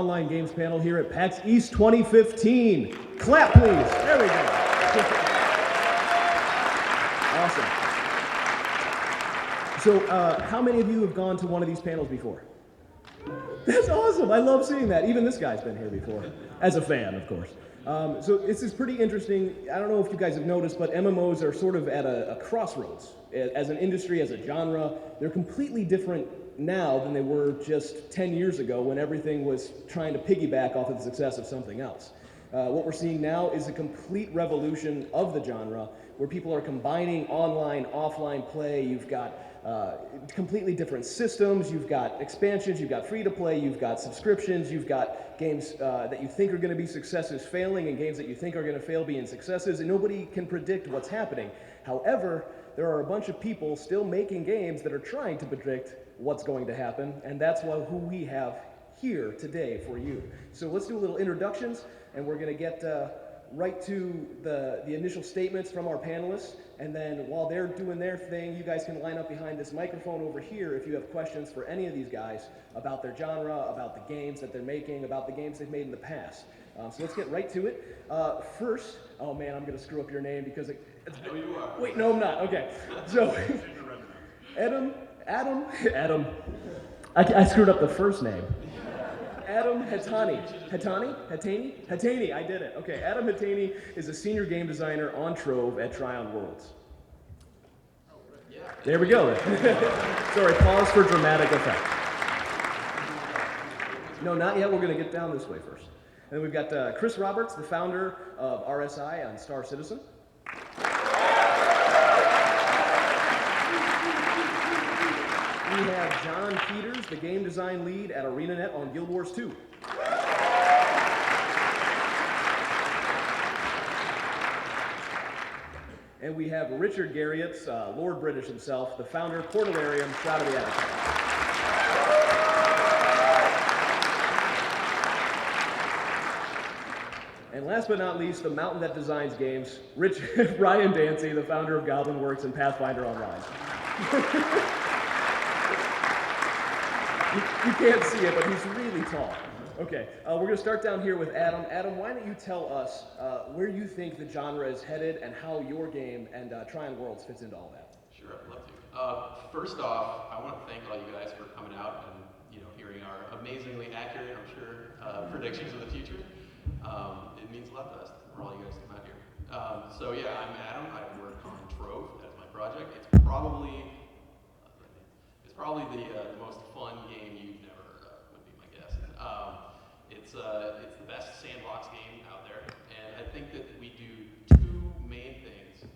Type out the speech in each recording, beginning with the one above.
online games panel here at PAX East 2015. Clap, please. There we go. Awesome. So, how many of you have gone to one of these panels before? That's awesome. I love seeing that. Even this guy's been here before, as a fan, of course. So this is pretty interesting. I don't know if you guys have noticed, but MMOs are sort of at a crossroads. As an industry, as a genre, they're completely different now than they were just 10 years ago when everything was trying to piggyback off of the success of something else. What we're seeing now is a complete revolution of the genre where people are combining online, offline play. You've got completely different systems, you've got expansions, you've got free-to-play, you've got subscriptions, you've got games that you think are going to be successes failing and games that you think are going to fail being successes, and nobody can predict what's happening. However, there are a bunch of people still making games that are trying to predict what's going to happen, and that's who we have here today for you. So let's do a little introductions, and we're going to get right to the initial statements from our panelists, and then while they're doing their thing, you guys can line up behind this microphone over here if you have questions for any of these guys about their genre, about the games that they're making, about the games they've made in the past. So let's get right to it. First, oh man, I'm going to screw up your name because it's... Wait, no, I'm not. Okay. So, Adam, I screwed up the first name. Adam Hetenyi. Hetenyi, I did it. Okay, Adam Hetenyi is a senior game designer on Trove at Trion Worlds. There we go. Sorry, pause for dramatic effect. No, not yet. We're going to get down this way first. And then we've got Chris Roberts, the founder of RSI on Star Citizen. We have John Peters, the game design lead at ArenaNet on Guild Wars 2. And we have Richard Garriott, Lord British himself, the founder of Portalarium, Shroud of the Avatar. And last but not least, the mountain that designs games, Ryan Dancey, the founder of Goblinworks and Pathfinder Online. You can't see it, but he's really tall. Okay, we're going to start down here with Adam. Adam, why don't you tell us where you think the genre is headed and how your game and Trion Worlds fits into all that? Sure, I'd love to. First off, I want to thank all you guys for coming out and hearing our amazingly accurate, I'm sure, predictions of the future. It means a lot to us for all you guys to come out here. So yeah, I'm Adam. I work on Trove. That's my project. It's probably the most fun game you've never heard of, would be my guess. It's the best sandbox game out there, and I think that we do two main things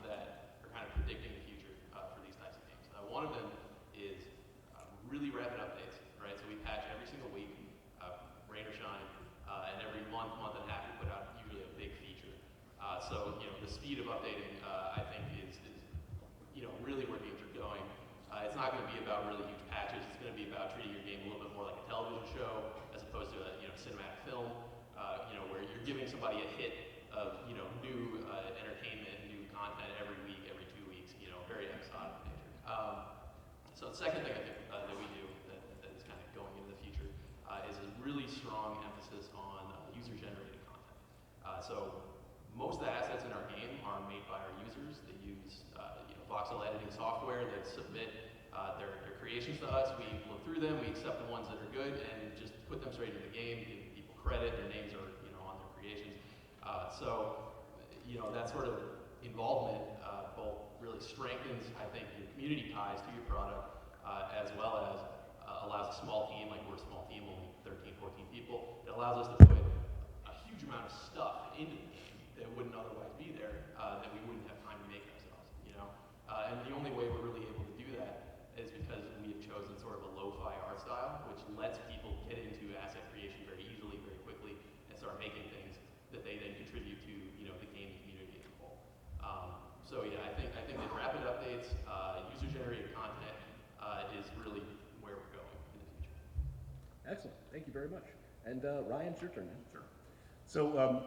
that are kind of predicting the future for these types of games. One of them is really rapid updates, right? So we patch every single week, rain or shine, and every month and a half we put out usually a big feature. So the speed of updating, I think, is really where games are going. It's not going to be about really huge patches. It's going to be about treating your game a little bit more like a television show as opposed to a cinematic film, where you're giving somebody a hit of new entertainment, new content every week, every 2 weeks. Very episodic nature. So the second thing I think that we do that is kind of going into the future is a really strong emphasis on user-generated content. So most of the assets in our game are made by our users. They use voxel editing software that submit their creations to us. We look through them, we accept the ones that are good, and just put them straight into the game, give people credit, their names are on their creations. So that sort of involvement both really strengthens, I think, your community ties to your product, as well as allows a small team, like we're a small team, only 13, 14 people, it allows us to put a huge amount of stuff into the game that wouldn't otherwise be there, that we wouldn't have time to make ourselves, and the only way we're really able to do that is because we have chosen sort of a lo-fi art style, which lets people get into asset creation very easily, very quickly, and start making things that they then contribute to, the gaming community as a whole. So yeah, I think that rapid updates, user-generated content is really where we're going in the future. Excellent. Thank you very much. And Ryan, it's your turn, man. Sure. So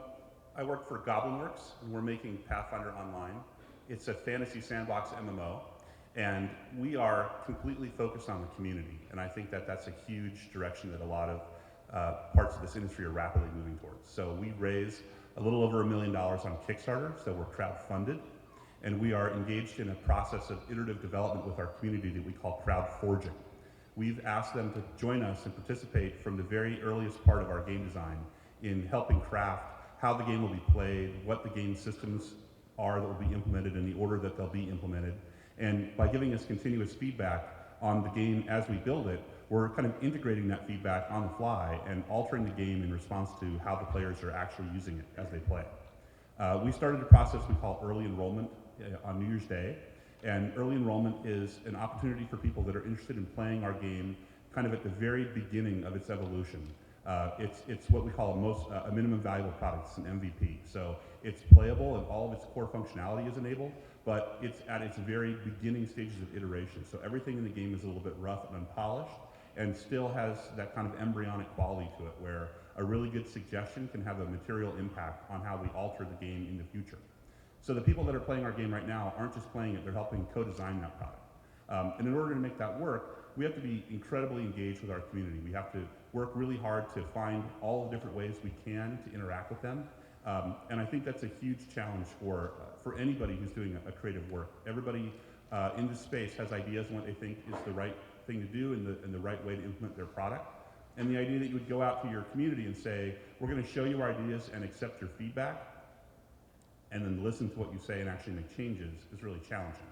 I work for Goblinworks, and we're making Pathfinder Online. It's a fantasy sandbox MMO, and we are completely focused on the community. And I think that that's a huge direction that a lot of parts of this industry are rapidly moving towards. So we raised a little over $1 million on Kickstarter, so we're crowdfunded, and we are engaged in a process of iterative development with our community that we call crowdforging. We've asked them to join us and participate from the very earliest part of our game design in helping craft how the game will be played, what the game systems are that will be implemented in the order that they'll be implemented. And by giving us continuous feedback on the game as we build it, we're kind of integrating that feedback on the fly and altering the game in response to how the players are actually using it as they play. We started a process we call early enrollment on New Year's Day. And early enrollment is an opportunity for people that are interested in playing our game kind of at the very beginning of its evolution. It's what we call a minimum valuable product. It's an MVP. So it's playable and all of its core functionality is enabled, but it's at its very beginning stages of iteration. So everything in the game is a little bit rough and unpolished and still has that kind of embryonic quality to it where a really good suggestion can have a material impact on how we alter the game in the future. So the people that are playing our game right now aren't just playing it, they're helping co-design that product. And in order to make that work, we have to be incredibly engaged with our community. We have to work really hard to find all the different ways we can to interact with them. And I think that's a huge challenge for anybody who's doing a creative work. Everybody in this space has ideas on what they think is the right thing to do and the right way to implement their product. And the idea that you would go out to your community and say, we're going to show you our ideas and accept your feedback, and then listen to what you say and actually make changes is really challenging.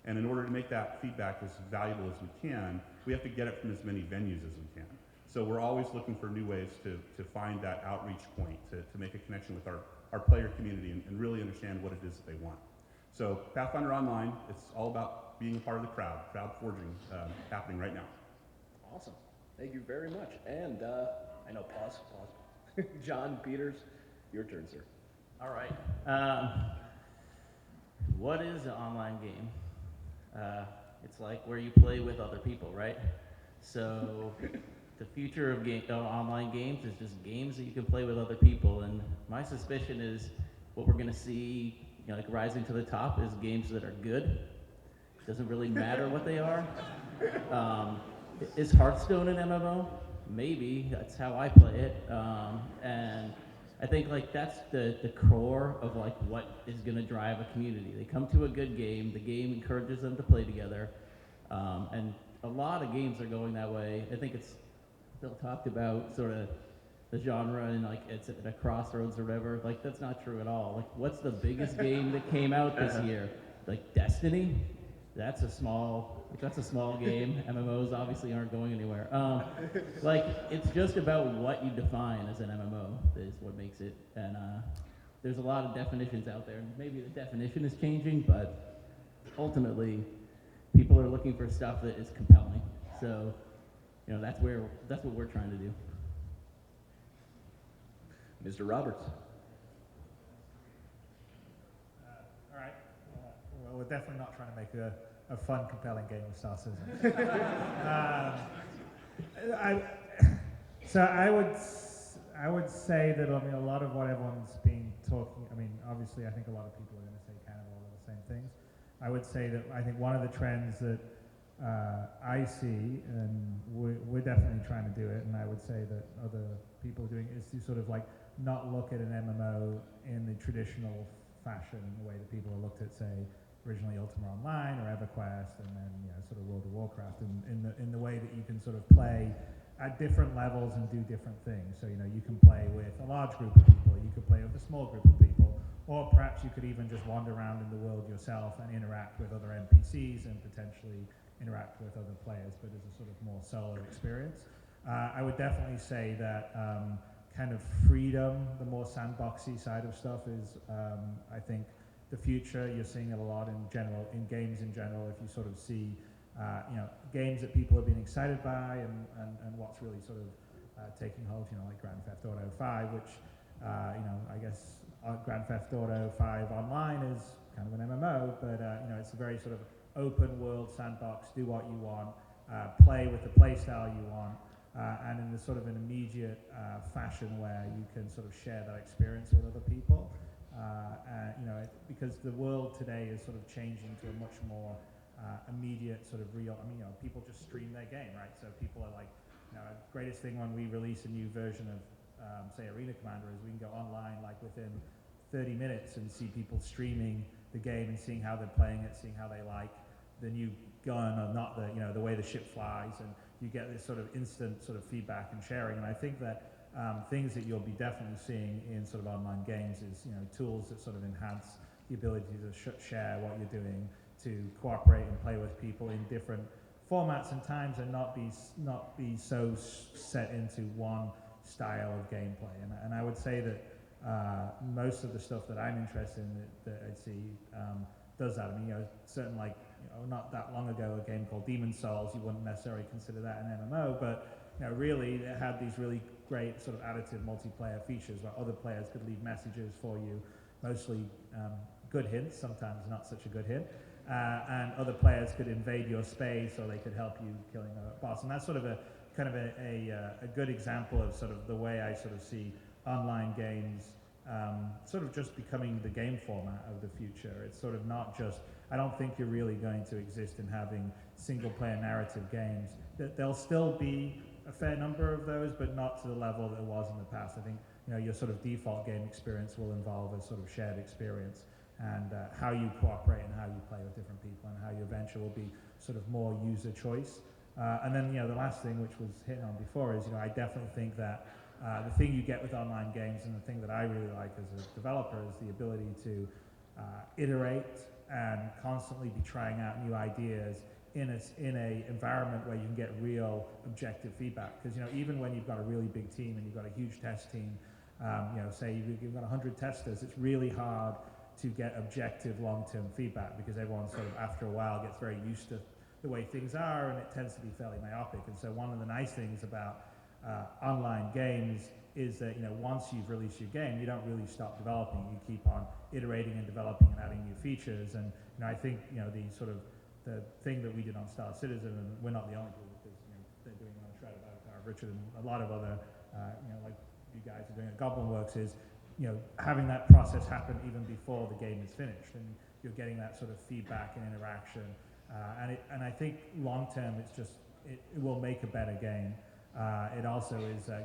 And in order to make that feedback as valuable as we can, we have to get it from as many venues as we can. So we're always looking for new ways to find that outreach point, to make a connection with our player community and really understand what it is that they want. So Pathfinder Online, it's all about being a part of the crowd forging happening right now. Awesome. Thank you very much. And I know, pause. John Peters, your turn, sir. All right. What is an online game? It's like where you play with other people, right? So the future of online games is just games that you can play with other people. And my suspicion is what we're going to see, like rising to the top, is games that are good. It doesn't really matter what they are. Is Hearthstone an MMO? Maybe. That's how I play it. And I think like that's the core of like what is going to drive a community. They come to a good game, the game encourages them to play together, and a lot of games are going that way. I think Bill talked about sort of the genre and like it's at a crossroads or whatever. Like that's not true at all. Like what's the biggest game that came out this year? Like Destiny? That's a small game. MMOs obviously aren't going anywhere. Like it's just about what you define as an MMO is what makes it. And there's a lot of definitions out there. Maybe the definition is changing, but ultimately, people are looking for stuff that is compelling. So, that's what we're trying to do. Mr. Roberts. All right. Well, we're definitely not trying to make a fun, compelling game of Star Citizen. I would say that a lot of what everyone's been talking. Obviously, I think a lot of people are going to say kind of all of the same things. I would say that I think one of the trends that I see, and we're definitely trying to do it, and I would say that other people are doing it, is to sort of like not look at an MMO in the traditional fashion, the way that people have looked at, say, originally Ultima Online or EverQuest, and then sort of World of Warcraft, in the way that you can sort of play at different levels and do different things. So you can play with a large group of people, you could play with a small group of people, or perhaps you could even just wander around in the world yourself and interact with other NPCs and potentially interact with other players, but as a sort of more solo experience. I would definitely say that kind of freedom, the more sandboxy side of stuff is, I think, the future. You're seeing it a lot in general, in games in general. If you sort of see, games that people have been excited by and what's really sort of taking hold, like Grand Theft Auto 5, which, I guess Grand Theft Auto 5 Online is kind of an MMO, but it's a very sort of open world sandbox. Do what you want, play with the play style you want, and in the sort of an immediate fashion where you can sort of share that experience with other people. Because the world today is sort of changing to a much more immediate sort of real. People just stream their game, right? So people are like, greatest thing when we release a new version of, say, Arena Commander is we can go online like within 30 minutes and see people streaming the game and seeing how they're playing it, seeing how they like the new gun or not, the way the ship flies, and you get this sort of instant sort of feedback and sharing. And I think that things that you'll be definitely seeing in sort of online games is tools that sort of enhance the ability to share what you're doing, to cooperate and play with people in different formats and times, and not be so set into one style of gameplay. And I would say that most of the stuff that I'm interested in that I see does that. I mean, certain not that long ago, a game called Demon Souls, you wouldn't necessarily consider that an MMO, but really it had these really great sort of additive multiplayer features where other players could leave messages for you, mostly good hints, sometimes not such a good hint, and other players could invade your space, or they could help you killing a boss. And that's sort of a good example of sort of the way I sort of see online games sort of just becoming the game format of the future. It's sort of not just, I don't think you're really going to exist in having single player narrative games. There'll still be a fair number of those, but not to the level that it was in the past. I think your sort of default game experience will involve a sort of shared experience, and how you cooperate and how you play with different people, and how you eventually will be sort of more user choice. And then the last thing, which was hit on before, is I definitely think that the thing you get with online games, and the thing that I really like as a developer, is the ability to iterate and constantly be trying out new ideas in a environment where you can get real objective feedback. Because even when you've got a really big team and you've got a huge test team, say you've got 100 testers, it's really hard to get objective long-term feedback, because everyone sort of after a while gets very used to the way things are, and it tends to be fairly myopic. And so one of the nice things about online games is that once you've released your game, you don't really stop developing. You keep on iterating and developing and adding new features. And I think the thing that we did on Star Citizen, and we're not the only people, because they're doing it on Shroud of Avatar, Richard, and a lot of other like you guys are doing at Goblinworks, is having that process happen even before the game is finished, and you're getting that sort of feedback and interaction. And I think long term, it will make a better game. It also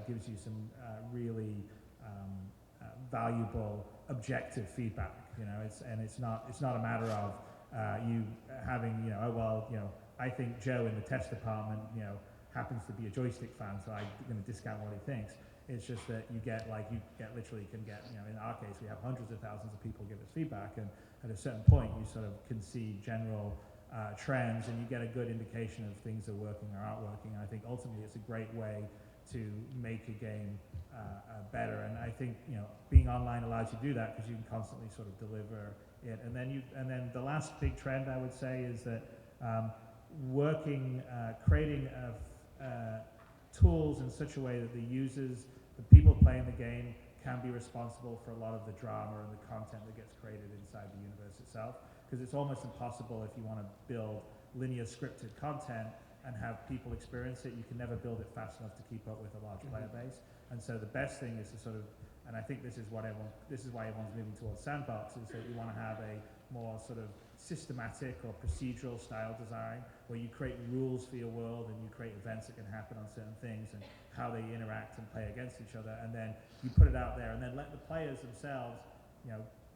gives you some really valuable objective feedback. It's not a matter of you having I think Joe in the test department happens to be a joystick fan, so I'm going to discount what he thinks. It's just that you literally can get in our case we have hundreds of thousands of people give us feedback, and at a certain point you sort of can see general trends, and you get a good indication of things are working or aren't working. And I think ultimately it's a great way to make a game better. And I think being online allows you to do that, because you can constantly sort of deliver it. And then the last big trend I would say is that creating tools in such a way that the users, the people playing the game, can be responsible for a lot of the drama and the content that gets created inside the universe itself. Because it's almost impossible, if you want to build linear scripted content and have people experience it, you can never build it fast enough to keep up with a large player base. And so the best thing is to sort of, and I think this is why everyone's moving towards sandboxes, that you want to have a more sort of systematic or procedural style design, where you create rules for your world and you create events that can happen on certain things and how they interact and play against each other, and then you put it out there and then let the players themselves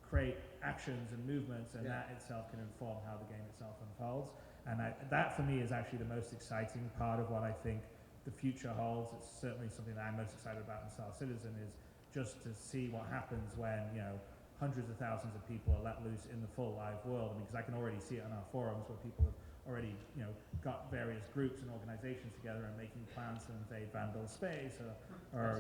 create actions and movements, and that itself can inform how the game itself unfolds. And that for me is actually the most exciting part of what I think the future holds. It's certainly something that I'm most excited about in Star Citizen, is just to see what happens when hundreds of thousands of people are let loose in the full live world. I mean, because I can already see it on our forums where people have already got various groups and organizations together and making plans to invade Vandal space, or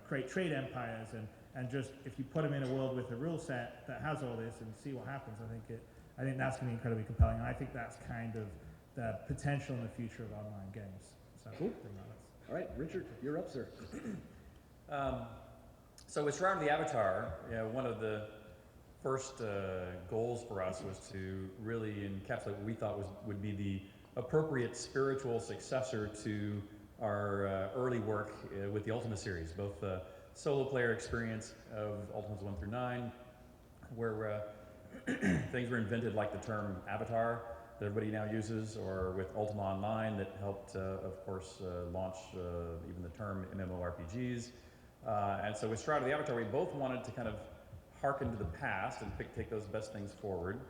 create trade empires, and just if you put them in a world with a rule set that has all this and see what happens, I think that's going to be incredibly compelling. And I think that's kind of the potential in the future of online games. So cool. All right, Richard, you're up, sir. So with Shroud of the Avatar, one of the first goals for us was to really encapsulate what we thought would be the appropriate spiritual successor to our early work with the Ultima series, both the solo player experience of Ultimas 1 through 9, where things were invented like the term avatar, that everybody now uses, or with Ultima Online that helped, of course, launch even the term MMORPGs. And so with Shroud of the Avatar, we both wanted to kind of harken to the past and take those best things forward.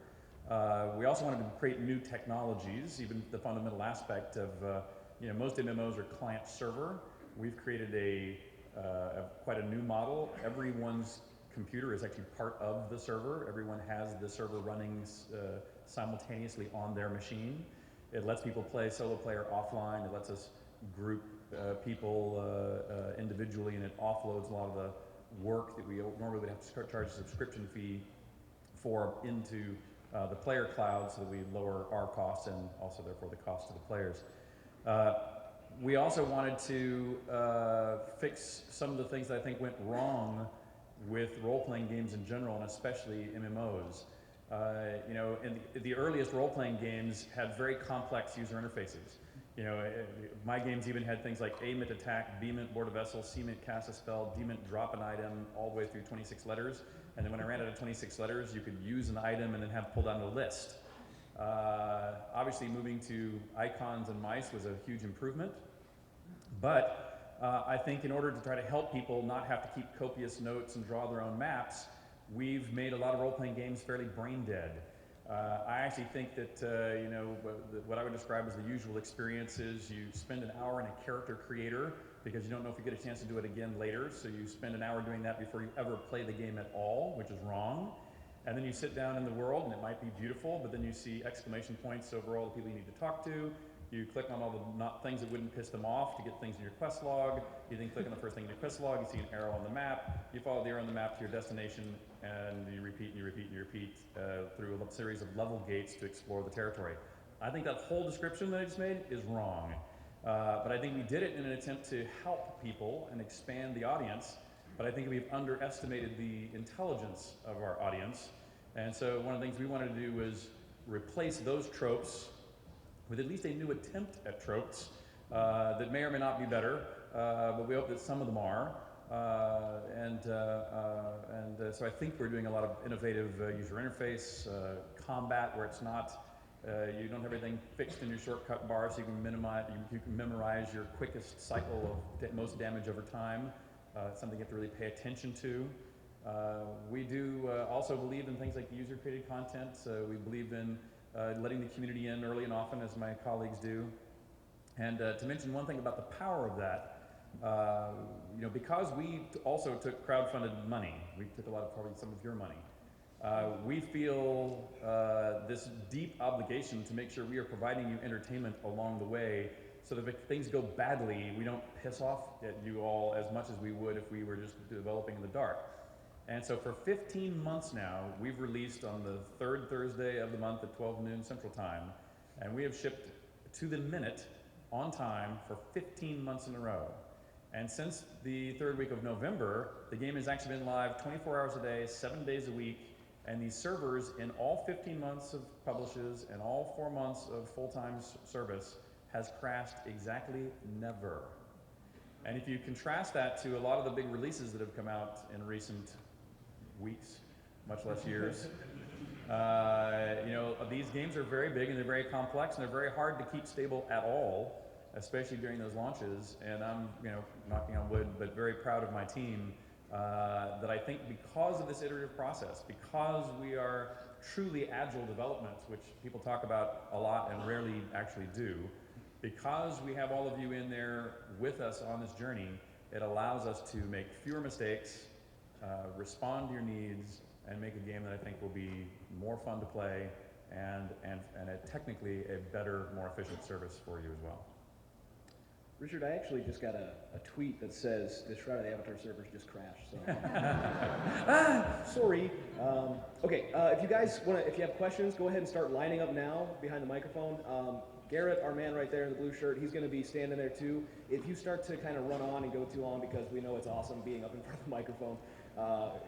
We also wanted to create new technologies, even the fundamental aspect of, most MMOs are client server. We've created quite a new model. Everyone's computer is actually part of the server. Everyone has the server running simultaneously on their machine. It lets people play solo player offline. It lets us group people individually, and it offloads a lot of the work that we normally would have to charge a subscription fee for into the player cloud, so that we lower our costs and also therefore the cost to the players. We also wanted to fix some of the things that I think went wrong with role-playing games in general, and especially MMOs. In the earliest role-playing games had very complex user interfaces. My games even had things like A-mint attack, B-mint board a vessel, C-mint cast a spell, D-mint drop an item, all the way through 26 letters. And then when I ran out of 26 letters, you could use an item and then have pulled down a list. Obviously, moving to icons and mice was a huge improvement. But I think in order to try to help people not have to keep copious notes and draw their own maps, we've made a lot of role-playing games fairly brain dead. I actually think that what I would describe as the usual experience is you spend an hour in a character creator because you don't know if you get a chance to do it again later, so you spend an hour doing that before you ever play the game at all, which is wrong. And then you sit down in the world, and it might be beautiful, but then you see exclamation points over all the people you need to talk to. You click on all the things that wouldn't piss them off to get things in your quest log. You then click on the first thing in your quest log, you see an arrow on the map, you follow the arrow on the map to your destination, and you repeat and you repeat and you repeat through a series of level gates to explore the territory. I think that whole description that I just made is wrong. But I think we did it in an attempt to help people and expand the audience, but I think we've underestimated the intelligence of our audience. And so one of the things we wanted to do was replace those tropes with at least a new attempt at tropes that may or may not be better, but we hope that some of them are. So I think we're doing a lot of innovative user interface, combat where it's not, you don't have everything fixed in your shortcut bar, so you can memorize your quickest cycle of most damage over time. It's something you have to really pay attention to. We do also believe in things like user-created content. We believe in letting the community in early and often, as my colleagues do. And to mention one thing about the power of that, because we also took crowdfunded money, we took a lot of probably some of your money, we feel this deep obligation to make sure we are providing you entertainment along the way, so that if things go badly, we don't piss off at you all as much as we would if we were just developing in the dark. And so for 15 months now, we've released on the third Thursday of the month at 12 noon Central Time, and we have shipped to the minute on time for 15 months in a row. And since the third week of November, the game has actually been live 24 hours a day, 7 days a week, and these servers in all 15 months of publishes and all 4 months of full-time service has crashed exactly never. And if you contrast that to a lot of the big releases that have come out in recent weeks, much less years, these games are very big and they're very complex and they're very hard to keep stable at all, especially during those launches. And I'm, knocking on wood, but very proud of my team that I think because of this iterative process, because we are truly agile development, which people talk about a lot and rarely actually do, because we have all of you in there with us on this journey, it allows us to make fewer mistakes, respond to your needs, and make a game that I think will be more fun to play and technically a better, more efficient service for you as well. Richard, I actually just got a tweet that says the Shroud of the Avatar servers just crashed. So. Sorry. Okay, if you guys if you have questions, go ahead and start lining up now behind the microphone. Garriott, our man right there in the blue shirt, he's going to be standing there too. If you start to kind of run on and go too long, because we know it's awesome being up in front of the microphone,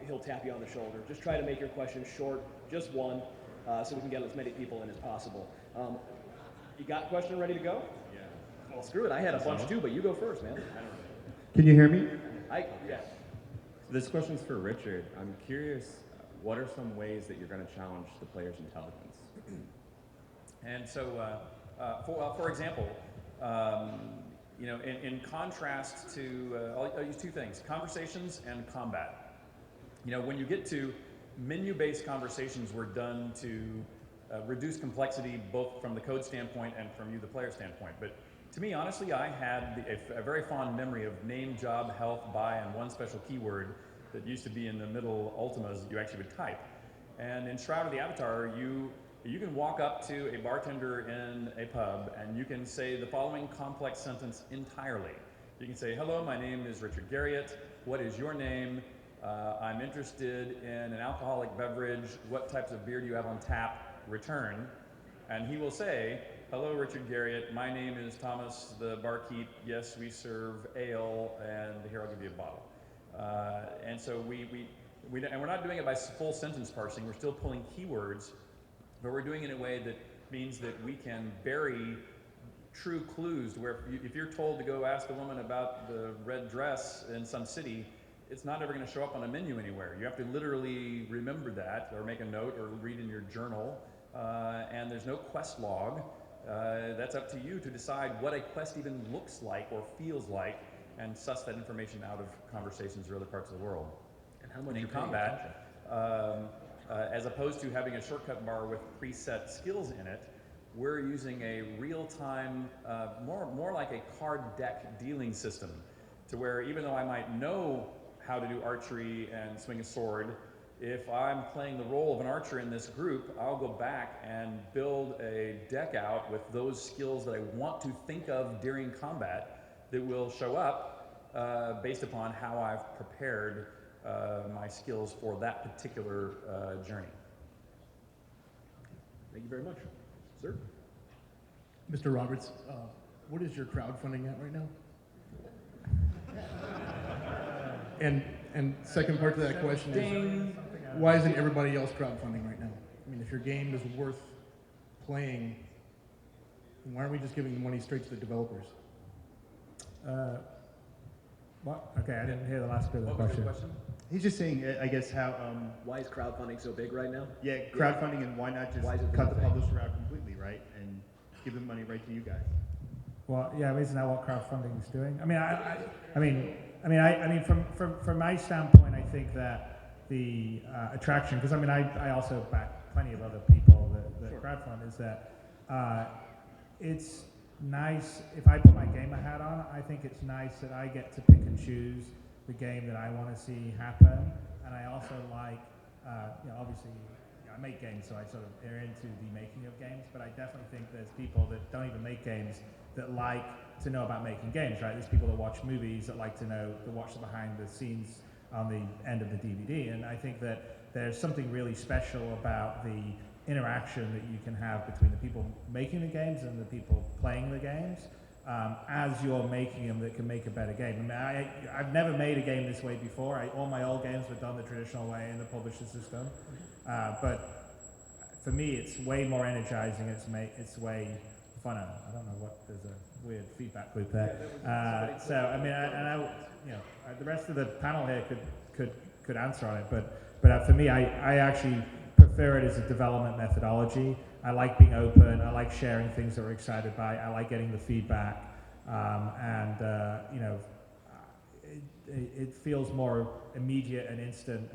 he'll tap you on the shoulder. Just try to make your questions short, just one, so we can get as many people in as possible. You got a question ready to go? Yeah. Well, screw it. I had a bunch too, but you go first, man. Can you hear me? Yeah. This question's for Richard. I'm curious, what are some ways that you're going to challenge the player's intelligence? And so, for example, you know, in contrast to, I'll use two things, conversations and combat. You know, when you get to menu-based conversations, were done to reduce complexity both from the code standpoint and from you, the player standpoint. But to me, honestly, I had a very fond memory of name, job, health, buy, and one special keyword that used to be in the middle Ultimas that you actually would type. And in Shroud of the Avatar, you can walk up to a bartender in a pub and you can say the following complex sentence entirely. You can say, hello, my name is Richard Garriott. What is your name? I'm interested in an alcoholic beverage. What types of beer do you have on tap? Return. And he will say, hello, Richard Garriott. My name is Thomas, the barkeep. Yes, we serve ale, and here, I'll give you a bottle. And so and we're not doing it by full sentence parsing. We're still pulling keywords, but we're doing it in a way that means that we can bury true clues to where if you're told to go ask the woman about the red dress in some city, it's not ever going to show up on a menu anywhere. You have to literally remember that or make a note or read in your journal. And there's no quest log. That's up to you to decide what a quest even looks like or feels like and suss that information out of conversations or other parts of the world. And how much in combat, as opposed to having a shortcut bar with preset skills in it, we're using a real-time, more like a card deck dealing system, to where even though I might know how to do archery and swing a sword, if I'm playing the role of an archer in this group, I'll go back and build a deck out with those skills that I want to think of during combat that will show up based upon how I've prepared my skills for that particular journey. Thank you very much. Sir? Mr. Roberts, what is your crowdfunding at right now? And second part to that question is, why isn't everybody else crowdfunding right now? I mean, if your game is worth playing, why aren't we just giving the money straight to the developers? What? Okay, I didn't hear the last bit of the What was question. your question? He's just saying, I guess, how, Why is crowdfunding so big right now? yeah, crowdfunding, and why not just Why is it cut the big? publisher out completely, right? And give the money right to you guys. Well, yeah, isn't that what crowdfunding is doing? From my standpoint, I think that the attraction, because I also back plenty of other people that Sure. crowdfund, is that it's nice, if I put my gamer hat on, I think it's nice that I get to pick and choose the game that I want to see happen, and I also like, obviously, I make games, so I sort of are into the making of games, but I definitely think there's people that don't even make games that like to know about making games, right? There's people that watch movies that like to watch the behind the scenes on the end of the DVD, and I think that there's something really special about the interaction that you can have between the people making the games and the people playing the games as you're making them that can make a better game. I've never made a game this way before. All my old games were done the traditional way in the publisher system. But for me, it's way more energizing. It's way funner. I don't know what. There's a weird feedback loop there. The rest of the panel here could answer on it. But for me, I actually prefer it as a development methodology. I like being open. I like sharing things that we're excited by. I like getting the feedback, it feels more immediate and instant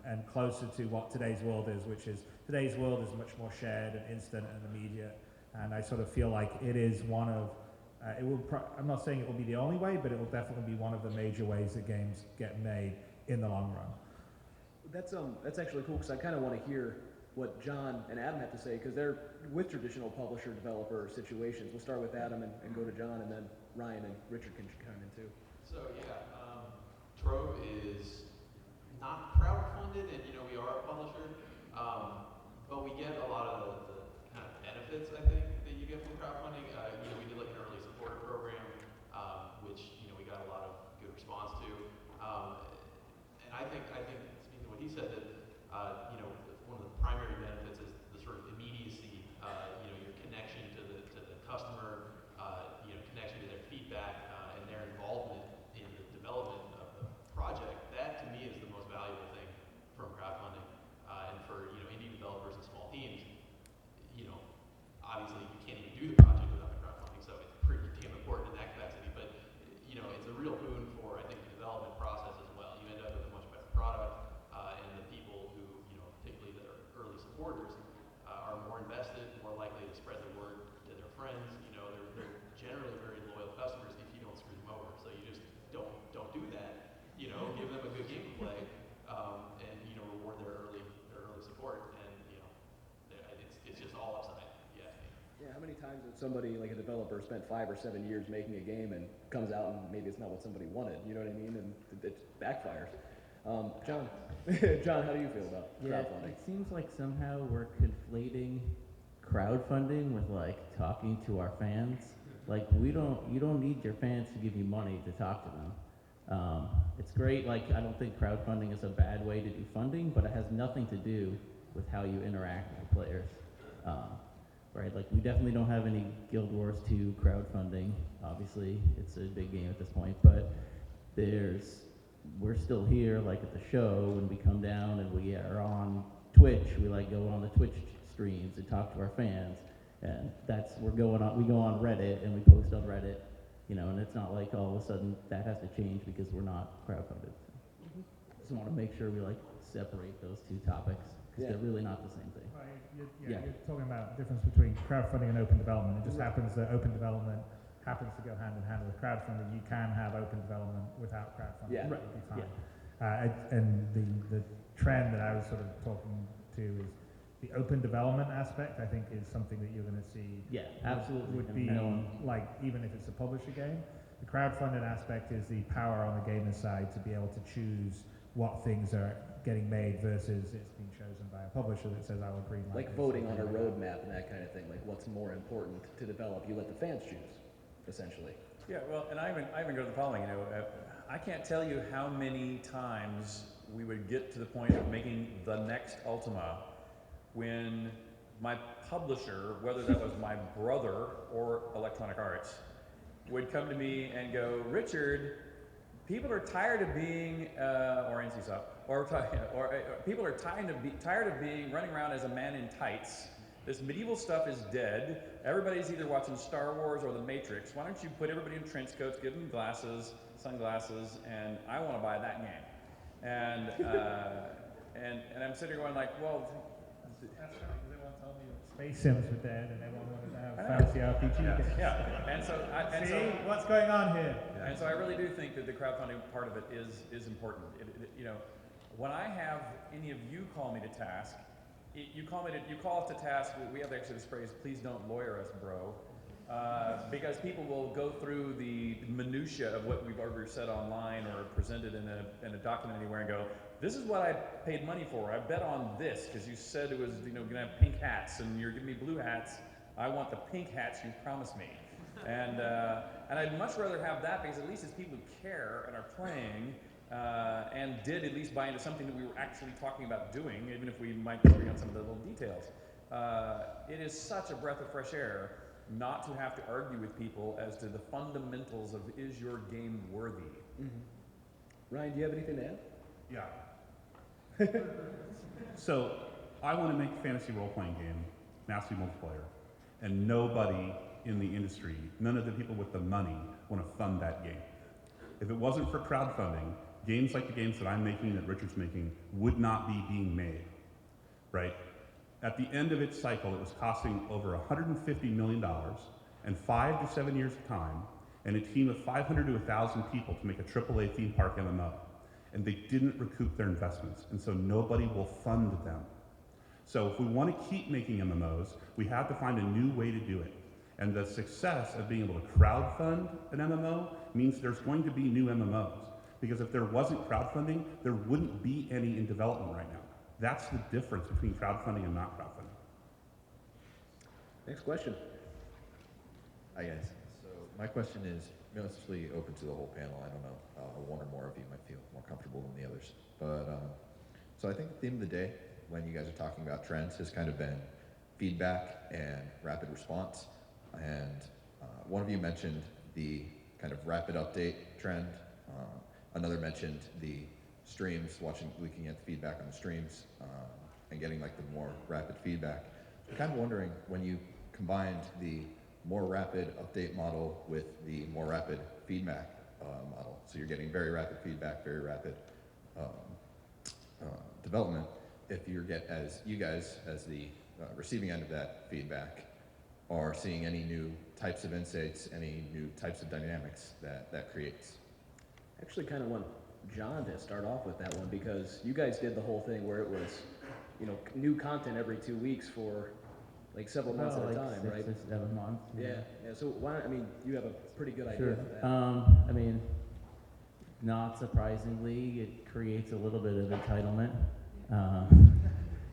and closer to what today's world is, which is today's world is much more shared and instant and immediate. And I sort of feel like it is one of, I'm not saying it will be the only way, but it will definitely be one of the major ways that games get made in the long run. That's actually cool, because I kind of want to hear what John and Adam have to say, because they're with traditional publisher-developer situations. We'll start with Adam and go to John, and then Ryan and Richard can chime in too. So yeah, Trove is not crowdfunded, and we are a publisher, but we get a lot of the kind of benefits, I think, that you get from crowdfunding. We did like an early supporter program, which we got a lot of good response to, and I think speaking of what he said, that one of the primary benefits is the sort of immediacy, your connection to the customer, connection to their feedback, and their involvement in the development of the project. That to me is the most valuable thing from crowdfunding, and for indie developers and small teams. Obviously times that somebody, like a developer, spent 5 or 7 years making a game and comes out and maybe it's not what somebody wanted, you know what I mean? And it backfires. John, John, how do you feel about crowdfunding? It seems like somehow we're conflating crowdfunding with like talking to our fans. Like you don't need your fans to give you money to talk to them. It's great, like I don't think crowdfunding is a bad way to do funding, but it has nothing to do with how you interact with the players. Right, like we definitely don't have any Guild Wars 2 crowdfunding. Obviously, it's a big game at this point, but we're still here, like at the show, when we come down and we are on Twitch, we like go on the Twitch streams and talk to our fans, and we go on Reddit and we post on Reddit, you know, and it's not like all of a sudden that has to change because we're not crowdfunded. Just want to make sure we like separate those two topics because they're really not the same thing. Well, you're talking about the difference between crowdfunding and open development. It just happens that open development happens to go hand in hand with crowdfunding. You can have open development without crowdfunding. Yeah. It would be fine. And the trend that I was sort of talking to is the open development aspect, I think, is something that you're going to see. Yeah, absolutely. Would be like, even if it's a publisher game. The crowdfunded aspect is the power on the gamer side to be able to choose what things are getting made versus it's being chosen by a publisher that says, I will green light. Like voting on a roadmap and that kind of thing, like what's more important to develop, you let the fans choose, essentially. Yeah, well, and I even go to the following, you know, I can't tell you how many times we would get to the point of making the next Ultima when my publisher, whether that was my brother or Electronic Arts, would come to me and go, Richard, people are tired of being, or NCSOP, or people are tired of being running around as a man in tights. This medieval stuff is dead. Everybody's either watching Star Wars or The Matrix. Why don't you put everybody in trench coats, give them glasses, sunglasses, and I want to buy that game. And and I'm sitting here going like, well, That's funny, because everyone told me that Space Sims were dead and everyone wanted to have fancy RPG games. yeah. And so, What's going on here? And so I really do think that the crowdfunding part of it is important. You know, when I have any of you call me to task, you call us to task. We have actually this phrase: "Please don't lawyer us, bro," because people will go through the minutia of what we've ever said online or presented in a document anywhere and go, "This is what I paid money for. I bet on this because you said it was going to have pink hats and you're giving me blue hats. I want the pink hats you promised me." And I'd much rather have that because at least it's people who care and are playing and did at least buy into something that we were actually talking about doing, even if we might disagree on some of the little details. It is such a breath of fresh air not to have to argue with people as to the fundamentals of is your game worthy. Mm-hmm. Ryan, do you have anything to add? Yeah. So I want to make a fantasy role-playing game, massively multiplayer, and nobody in the industry, none of the people with the money want to fund that game. If it wasn't for crowdfunding, games like the games that I'm making, that Richard's making, would not be being made, right? At the end of its cycle, it was costing over $150 million and 5 to 7 years of time and a team of 500 to 1,000 people to make a AAA theme park MMO. And they didn't recoup their investments, and so nobody will fund them. So if we want to keep making MMOs, we have to find a new way to do it. And the success of being able to crowdfund an MMO means there's going to be new MMOs. Because if there wasn't crowdfunding, there wouldn't be any in development right now. That's the difference between crowdfunding and not crowdfunding. Next question. Hi guys. So my question is mostly open to the whole panel. I don't know, one or more of you might feel more comfortable than the others. But so I think at the end of the day, when you guys are talking about trends, has kind of been feedback and rapid response. And one of you mentioned the kind of rapid update trend. Another mentioned the streams, looking at the feedback on the streams and getting like the more rapid feedback. I'm kind of wondering, when you combined the more rapid update model with the more rapid feedback model, so you're getting very rapid feedback, very rapid development, if you guys as the receiving end of that feedback are seeing any new types of insights, any new types of dynamics that creates. I actually kind of want John to start off with that one because you guys did the whole thing where it was, you know, new content every 2 weeks for like several months at a time, right? 6 or 7 months. Yeah, yeah. So why don't, I mean, you have a pretty good idea Sure. of that. I mean, not surprisingly, it creates a little bit of entitlement,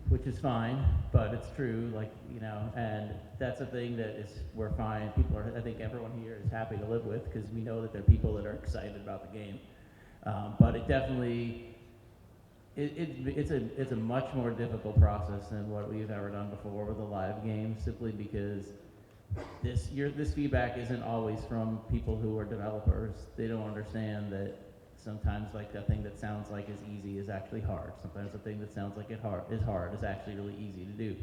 which is fine, but it's true, like, you know, and that's a thing that is, we're fine. People are, I think everyone here is happy to live with, because we know that there are people that are excited about the game. But it definitely, it's a much more difficult process than what we've ever done before with a live game, simply because this feedback isn't always from people who are developers. They don't understand that sometimes like a thing that sounds like is easy is actually hard. Sometimes a thing that sounds like is hard is actually really easy to do.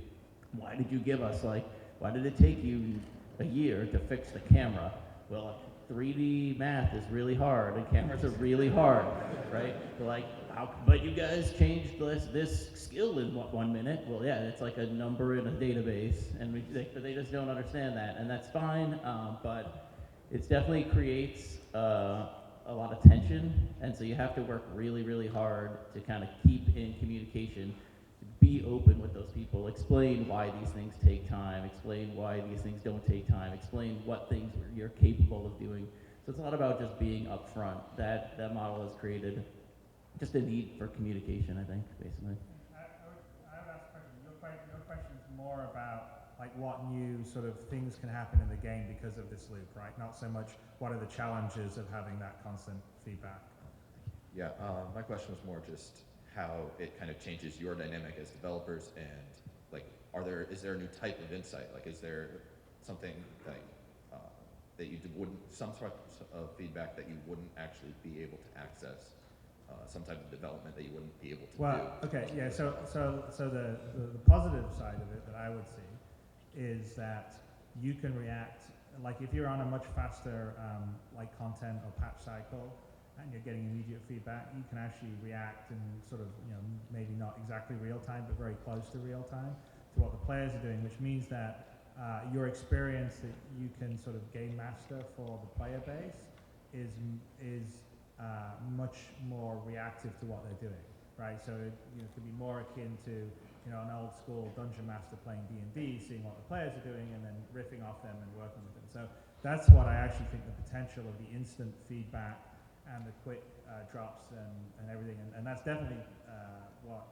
Why did you give us why did it take you a year to fix the camera? Well, 3D math is really hard and cameras are really hard, right? Like, but you guys changed this skill in 1 minute. Well, yeah, it's like a number in a database, and they just don't understand that, and that's fine. But it definitely creates a lot of tension, and so you have to work really, really hard to kind of keep in communication, be open with those people, explain why these things take time, explain why these things don't take time, explain what things you're capable of doing. So it's a lot about just being upfront. That model has created just a need for communication, I think, basically. I would ask a question. Your question's more about like what new sort of things can happen in the game because of this loop, right? Not so much what are the challenges of having that constant feedback. Yeah, my question was more just how it kind of changes your dynamic as developers, and like, is there a new type of insight? Like, is there something like that you wouldn't, some sort of feedback that you wouldn't actually be able to access? Some type of development that you wouldn't be able to do. Well, okay, yeah. So the positive side of it that I would see is that you can react. Like if you're on a much faster like content or patch cycle, and you're getting immediate feedback, you can actually react in sort of, you know, maybe not exactly real time, but very close to real time to what the players are doing, which means that your experience that you can sort of game master for the player base is much more reactive to what they're doing, right? So it, you know, could be more akin to, you know, an old school dungeon master playing D&D, seeing what the players are doing and then riffing off them and working with them. So that's what I actually think the potential of the instant feedback and the quick drops and everything, and that's definitely what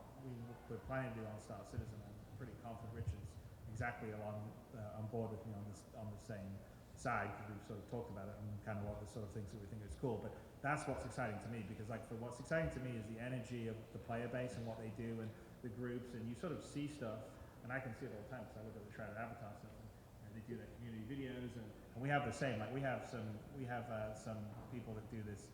we're planning to do on Star Citizen. I'm pretty confident Richard's exactly on board with me on the same side, because we've sort of talked about it and kind of what the sort of things that we think is cool. But that's what's exciting to me, because like for what's exciting to me is the energy of the player base and what they do and the groups, and you sort of see stuff, and I can see it all the time because I look at the Shrouded Avatar stuff, and they do their community videos, and we have the same. Like we have some people that do this,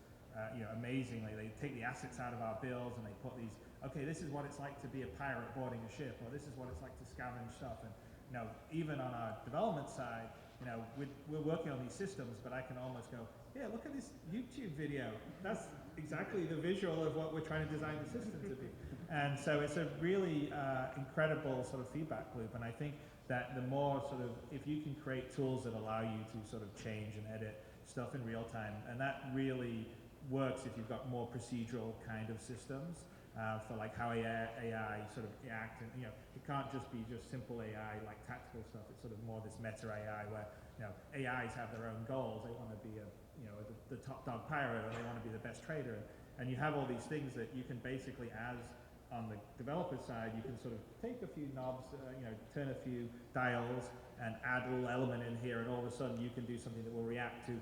you know, amazingly. They take the assets out of our builds and they put these. Okay, this is what it's like to be a pirate boarding a ship, or this is what it's like to scavenge stuff. And you know, even on our development side, you know, we're working on these systems, but I can almost go, yeah, look at this YouTube video. That's exactly the visual of what we're trying to design the system to be. And so it's a really incredible sort of feedback loop. And I think that the more sort of, if you can create tools that allow you to sort of change and edit stuff in real time, and that really works if you've got more procedural kind of systems. For like how AI sort of act, and you know, it can't just be just simple AI like tactical stuff. It's sort of more this meta AI where, you know, AIs have their own goals. They want to be the top dog pirate, or they want to be the best trader, and you have all these things that you can basically, as on the developer side, you can sort of take a few knobs, you know, turn a few dials, and add a little element in here, and all of a sudden you can do something that will react to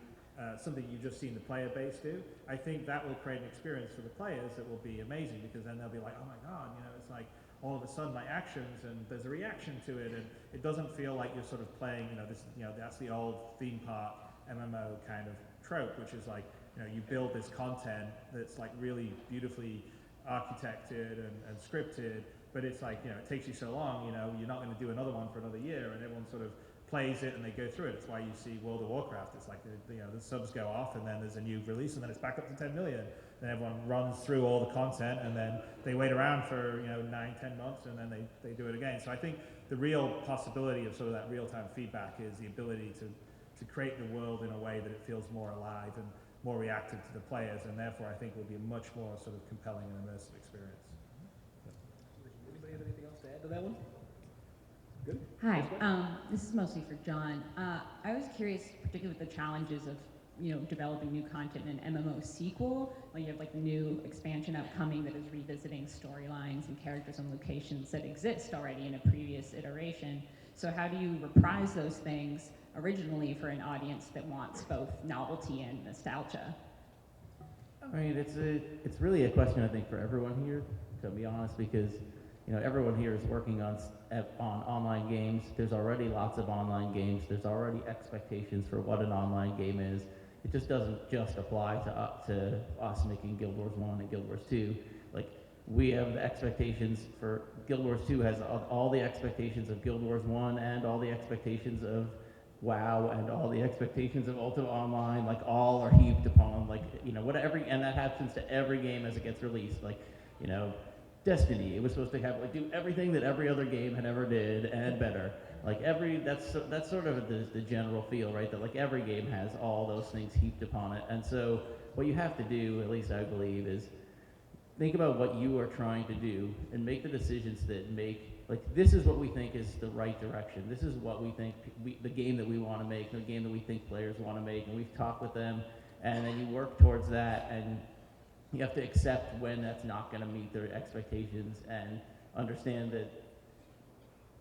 something you've just seen the player base do. I think that will create an experience for the players that will be amazing, because then they'll be like, oh my god, you know, it's like all of a sudden my actions and there's a reaction to it, and it doesn't feel like you're sort of playing, you know, this, you know, that's the old theme park MMO kind of trope, which is like, you know, you build this content that's like really beautifully architected and scripted, but it's like, you know, it takes you so long, you know, you're not going to do another one for another year, and everyone sort of plays it and they go through it. It's why you see World of Warcraft. It's like, you know, the subs go off and then there's a new release and then it's back up to 10 million. Then everyone runs through all the content and then they wait around for, you know, 9-10 months and then they do it again. So I think the real possibility of sort of that real-time feedback is the ability to create the world in a way that it feels more alive and more reactive to the players, and therefore I think will be a much more sort of compelling and immersive experience. Anybody have anything else to add to that one? Good. Hi, this is mostly for John. I was curious, particularly with the challenges of developing new content in an MMO sequel, when you have like the new expansion upcoming that is revisiting storylines and characters and locations that exist already in a previous iteration. So how do you reprise those things originally for an audience that wants both novelty and nostalgia? I mean, it's really a question, I think, for everyone here, to be honest, because everyone here is working on online games. There's already lots of online games. There's already expectations for what an online game is. It just doesn't just apply to us making Guild Wars 1 and Guild Wars 2. Like, we have the expectations for Guild Wars 2 has all the expectations of Guild Wars 1 and all the expectations of WoW and all the expectations of Ultima Online, like all are heaped upon, like, and that happens to every game as it gets released. Like, Destiny, it was supposed to have do everything that every other game had ever did and better. Like that's sort of the general feel, right? That like every game has all those things heaped upon it. And so what you have to do, at least I believe, is think about what you are trying to do and make the decisions that make, like, this is what we think is the right direction. This is what we think, the game that we want to make, the game that we think players want to make, and we've talked with them, and then you work towards that, and you have to accept when that's not going to meet their expectations and understand that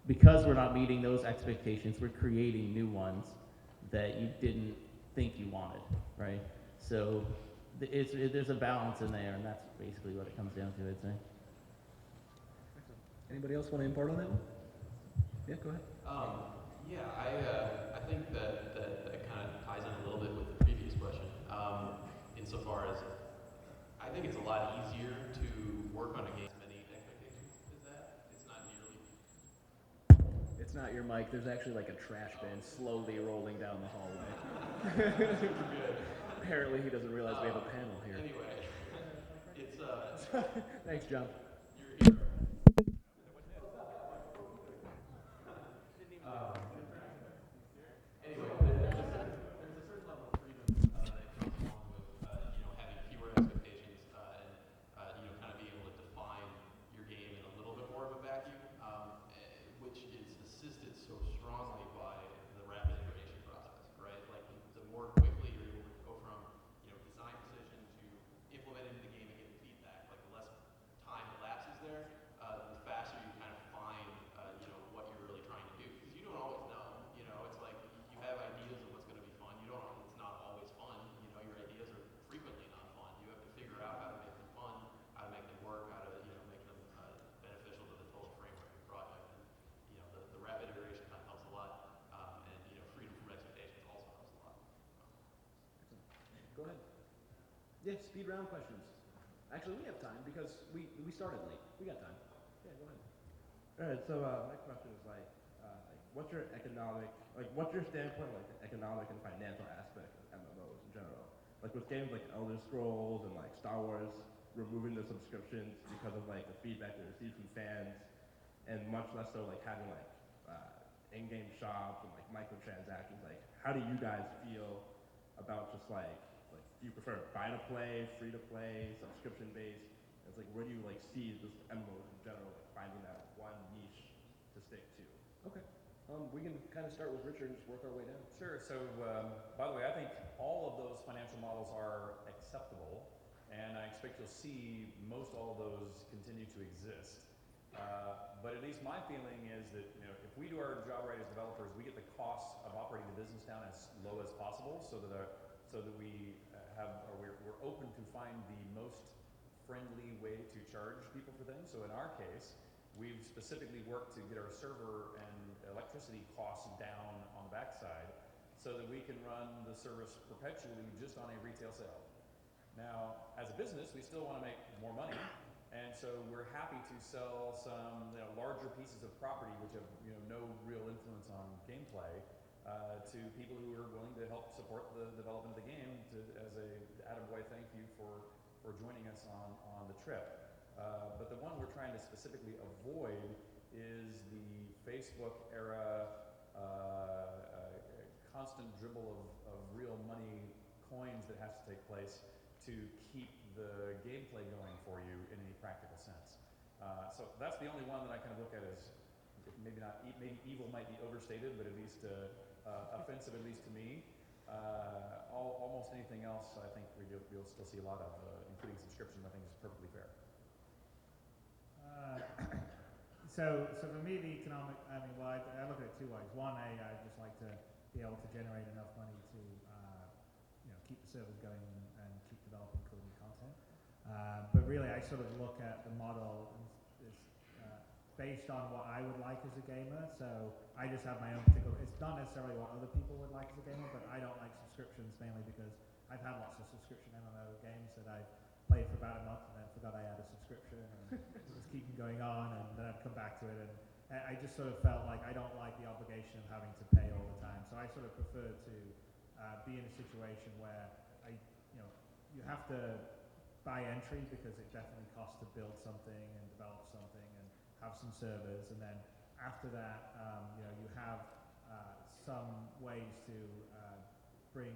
because we're not meeting those expectations, we're creating new ones that you didn't think you wanted, right? So there's a balance in there, and that's basically what it comes down to, I'd say. Anybody else want to impart on that one? Yeah, go ahead. I think that kind of ties in a little bit with the previous question, insofar as I think it's a lot easier to work on a game with many expectations as that. It's not nearly. It's not your mic. There's actually like a trash bin slowly rolling down the hallway. Apparently he doesn't realize we have a panel here. Anyway, it's Thanks, John. Anyway, there's a certain level of freedom that comes along with having fewer expectations and kind of being able to define your game in a little bit more of a vacuum, which is assisted so strongly by the rapid iteration process, right? Like the more quickly you're able to go from design decision to implementing the game and getting feedback, like the less time elapses there, the faster you kind of find what you're really trying to do, because you don't always know. It's like you have ideas of what's going to be fun. You don't. It's not always fun. Your ideas are frequently not fun. You have to figure out how to make them fun, how to make them work, how to make them beneficial to the total framework of the project. And the rapid iteration kind of helps a lot, and freedom from expectations also helps a lot. Go ahead. Yeah, speed round questions. Actually, we have time because we started late. We got time. Yeah, go ahead. All right. So my question is what's your standpoint like the economic and financial aspect of MMOs in general? Like with games like Elder Scrolls and like Star Wars removing the subscriptions because of like the feedback they received from fans, and much less so like having like in-game shops and like microtransactions. Like, how do you guys feel about just like do you prefer buy to play, free to play, subscription based? It's like where do you like see this MMOs in general like finding that one niche to stick to? Okay. We can kind of start with Richard and just work our way down. Sure. So, by the way, I think all of those financial models are acceptable, and I expect you'll see most all of those continue to exist. But at least my feeling is that if we do our job right as developers, we get the costs of operating the business down as low as possible, so that we're open to find the most friendly way to charge people for things. So in our case, we've specifically worked to get our server and electricity costs down on the backside so that we can run the service perpetually just on a retail sale. Now, as a business, we still want to make more money, and so we're happy to sell some larger pieces of property which have no real influence on gameplay to people who are willing to help support the development of the game as a attaboy thank you for joining us on the trip. But the one we're trying to specifically avoid is the Facebook era constant dribble of real money coins that has to take place to keep the gameplay going for you in any practical sense. So that's the only one that I kind of look at as maybe not, maybe evil might be overstated, but at least offensive, at least to me. Almost anything else, I think we'll still see a lot of, including subscription. I think is perfectly fair. So for me, the economic, I mean, well, I look at it two ways. One, I just like to be able to generate enough money to, keep the servers going and keep developing cool new content. But really, I sort of look at the model as based on what I would like as a gamer. So I just have my own particular, it's not necessarily what other people would like as a gamer, but I don't like subscriptions mainly because I've had lots of subscription MMO games that I've played for about a month and then forgot I had a subscription and just keep going on, and then I'd come back to it, and I just sort of felt like I don't like the obligation of having to pay all the time. So I sort of prefer to be in a situation where you have to buy entry because it definitely costs to build something and develop something and have some servers, and then after that, you have some ways to bring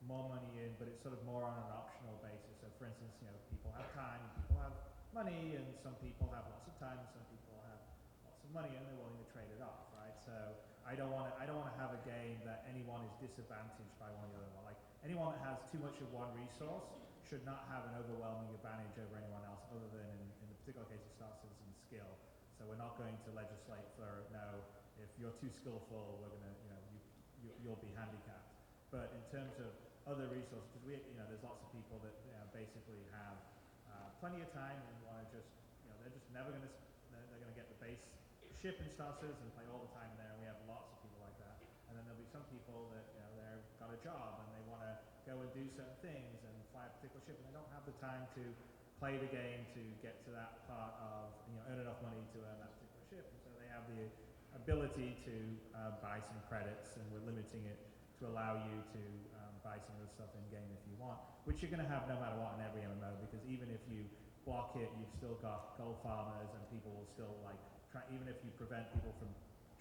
more money in, but it's sort of more on an optional basis. So for instance, people have time, people have money, and some people have lots of time, and some people have lots of money, and they're willing to trade it off, right? So I don't want to have a game that anyone is disadvantaged by one or the other one. Like anyone that has too much of one resource should not have an overwhelming advantage over anyone else, other than in the particular case of Star Citizen, skill. So we're not going to legislate for no. If you're too skillful, we're going to you'll be handicapped. But in terms of other resources, because there's lots of people that basically have plenty of time and want to just, they're just never going to, they're going to get the base ship in Star Citizen and play all the time there, and we have lots of people like that. And then there'll be some people that, they've got a job and they want to go and do certain things and fly a particular ship, and they don't have the time to play the game to get to that part of, earn enough money to earn that particular ship. And so they have the ability to buy some credits, and we're limiting it to allow you to buy some of the stuff in game if you want, which you're going to have no matter what in every MMO, because even if you block it, you've still got gold farmers, and people will still even if you prevent people from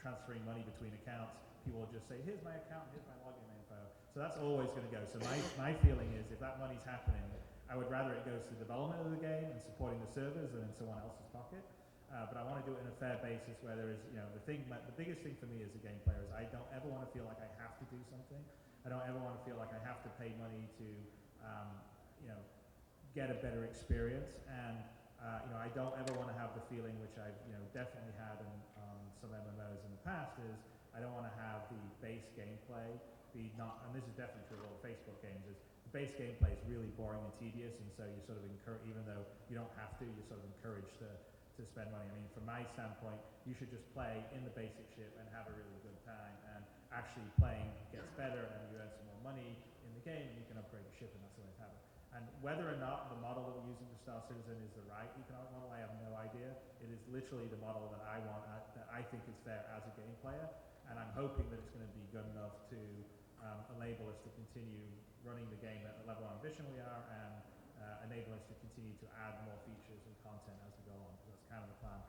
transferring money between accounts, people will just say, here's my account, here's my login info. So that's always going to go. So my feeling is, if that money's happening, I would rather it goes to the development of the game and supporting the servers than in someone else's pocket. But I want to do it in a fair basis where there is, the biggest thing for me as a game player is I don't ever want to feel like I have to do something. I don't ever want to feel like I have to pay money to, get a better experience. And, I don't ever want to have the feeling, which I've, definitely had on some MMOs in the past, is I don't want to have the base gameplay be not, and this is definitely true of all Facebook games, is the base gameplay is really boring and tedious, and so you sort of even though you don't have to, you're sort of encouraged to spend money. I mean, from my standpoint, you should just play in the basic ship and have a really good time, and actually playing gets better and you earn some more money in the game and you can upgrade your ship, and that's the way to have it. And whether or not the model that we're using for Star Citizen is the right economic model, I have no idea. It is literally the model that I want, that I think is fair as a game player, and I'm hoping that it's going to be good enough to enable us to continue running the game at the level of ambition we are, and enable us to continue to add more features and content as we go on. That's kind of the plan.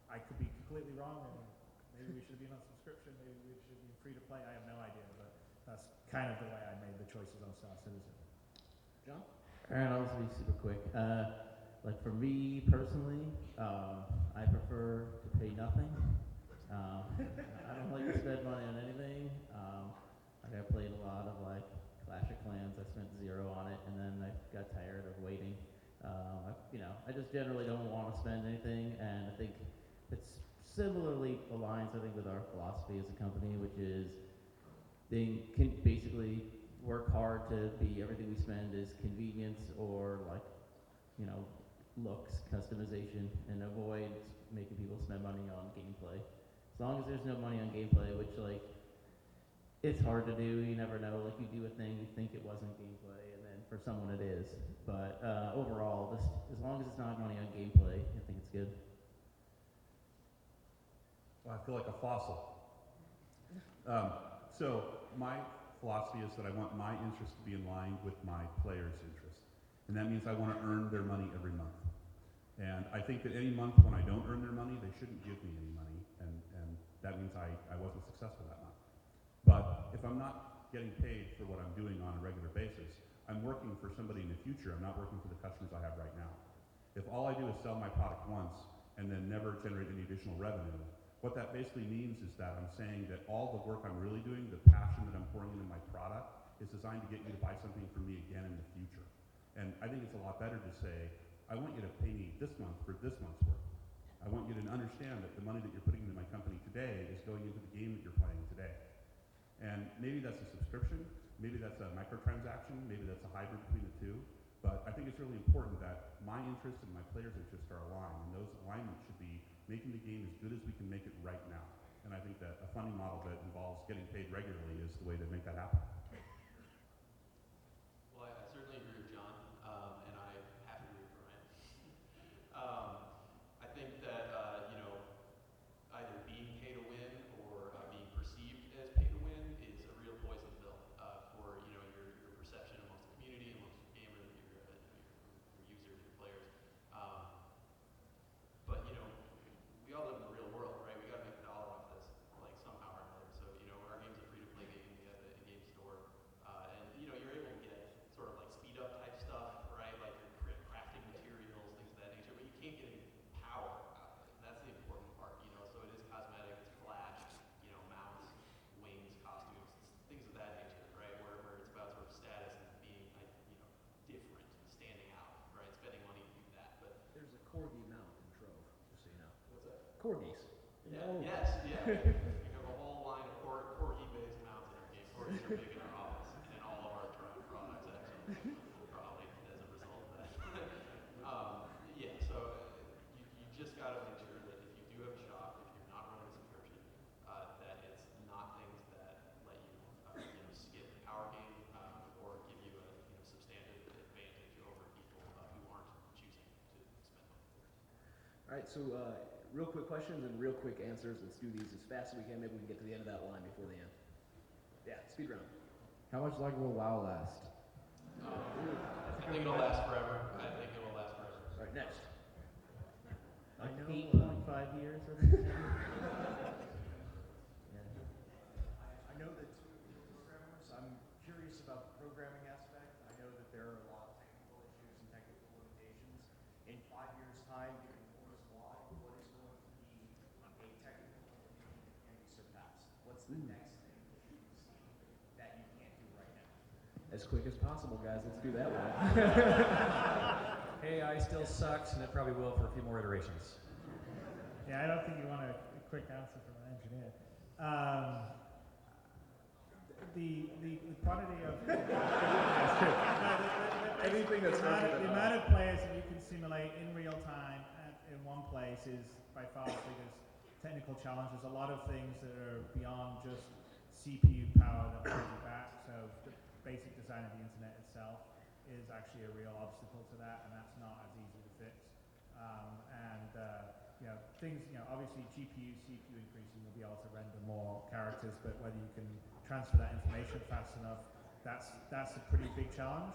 I could be completely wrong, and maybe we should be on subscription, maybe we should be free to play. I have no idea, but that's kind of the way I made the choices on Star Citizen. John? Alright, I'll just be super quick. Like for me personally, I prefer to pay nothing. I don't like to spend money on anything. I played a lot of Clash of Clans. I spent $0 on it, and then I got tired of waiting. I just generally don't want to spend anything, and I think it's similarly aligns, I think, with our philosophy as a company, which is they can basically work hard to be everything we spend is convenience or looks, customization, and avoid making people spend money on gameplay. As long as there's no money on gameplay, which it's hard to do. You never know. You do a thing, you think it wasn't gameplay, and then for someone it is. But overall, as long as it's not money on gameplay, I think it's good. Well, I feel like a fossil. So my philosophy is that I want my interest to be in line with my players' interest. And that means I want to earn their money every month. And I think that any month when I don't earn their money, they shouldn't give me any money. And that means I wasn't successful that month. But if I'm not getting paid for what I'm doing on a regular basis, I'm working for somebody in the future. I'm not working for the customers I have right now. If all I do is sell my product once and then never generate any additional revenue, What that basically means is that I'm saying that all the work I'm really doing, the passion that I'm pouring into my product, is designed to get you to buy something from me again in the future. And I think it's a lot better to say, I want you to pay me this month for this month's work. I want you to understand that the money that you're putting into my company today is going into the game that you're playing today. And maybe that's a subscription, maybe that's a microtransaction, maybe that's a hybrid between the two. But I think it's really important that my interests and my players' interests are aligned, and those alignments should be making the game as good as we can make it right now. And I think that a funding model that involves getting paid regularly is the way to make that happen. Well, I certainly agree with John, and I have to agree with Ryan. I think that, either being pay to win or being perceived as pay to win is a real poison pill for, your perception amongst the community, amongst your gamers, your users, your players. But, we all live in the real world, right? We got to make a dollar off this, like somehow or another. So, our game's a free-to-play game. We have the in-game store, and you're able to get sort of like speed-up type stuff, right? Like your crafting materials, things of that nature. But you can't get any power out of it. And that's the important part, So it is cosmetic, it's flash, mounts, wings, costumes, things of that nature, right? Where it's about sort of status and being, different, standing out, right? Spending money to do that, but. There's a corgi mount in Trove, just so you know. What's that? Corgis. Yeah, Oh. yes, yeah. We have a whole line of corgi-based mounts in our game. Corgis are big in our office and in all of our Trion products, actually, probably as a result of that. Yeah, so you just got to make sure that if you do have a shop, if you're not running a subscription, that it's not things that let you, skip the power game or give you a substantive advantage over people who aren't choosing to spend money. All right, so real quick questions and real quick answers. Let's do these as fast as we can. Maybe we can get to the end of that line before the end. Yeah, speed round. How much longer will WoW last? I think it'll last forever. I think it will last forever. All right, next. Like I know, 8.5 years or something. I know that programmers, I'm curious about the programming aspect. I know that there are a lot of technical issues and technical limitations. In 5 years' time, given Moore's law, what is going to be a technical limitation that can be surpassed? What's the next thing that you see that you can't do right now? As quick as possible, guys. Let's do that one. AI still sucks, and it probably will for a few more iterations. Yeah, I don't think you want a quick answer from an engineer. The quantity of Anything that's the amount of players that you can simulate in real time in one place is by far the biggest technical challenge. There's a lot of things that are beyond just CPU power that hold you back. So the basic design of the internet itself is actually a real obstacle to that, and that's not as easy to fix. Things, obviously GPU, CPU increasing will be able to render more characters, but whether you can transfer that information fast enough, that's a pretty big challenge.